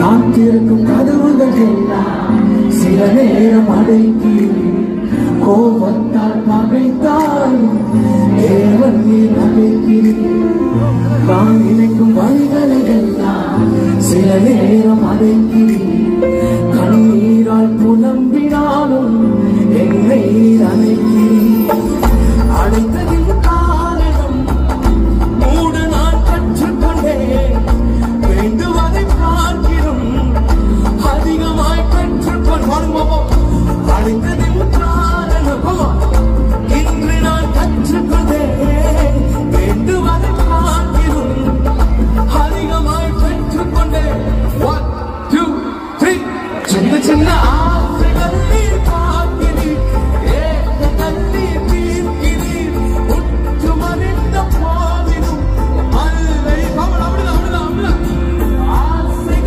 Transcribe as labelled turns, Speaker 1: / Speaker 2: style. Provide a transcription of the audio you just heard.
Speaker 1: காத்திருக்கும் கதவுகள் எல்லாம் சில நேரம் அடைக்கி கோபத்தால் பகைத்தால் தேவன் நீ நகைக்கிறீர். நான் நினைக்கும் வழிகளை எல்லாம் சில நேரம் அடைக்கிறீர். கண்ணீரால் புலம்பினாலும் என்னை அழைக்கிறீர். அழைத்ததில் காரணம் மூடு நான் கற்றுக்கொண்டேன். வேண்டுவதை பார்க்கிறோம் அதிகமாய் கற்றுக்கொள்வோம். அழைத்ததில் காரணம் இன்று நான் கற்றுக்கொண்டேன். வேண்டுவதை பார்க்கிறோம் அதிகமாய் கற்றுக்கொண்டேன். 1 2 3 சின்ன சின்ன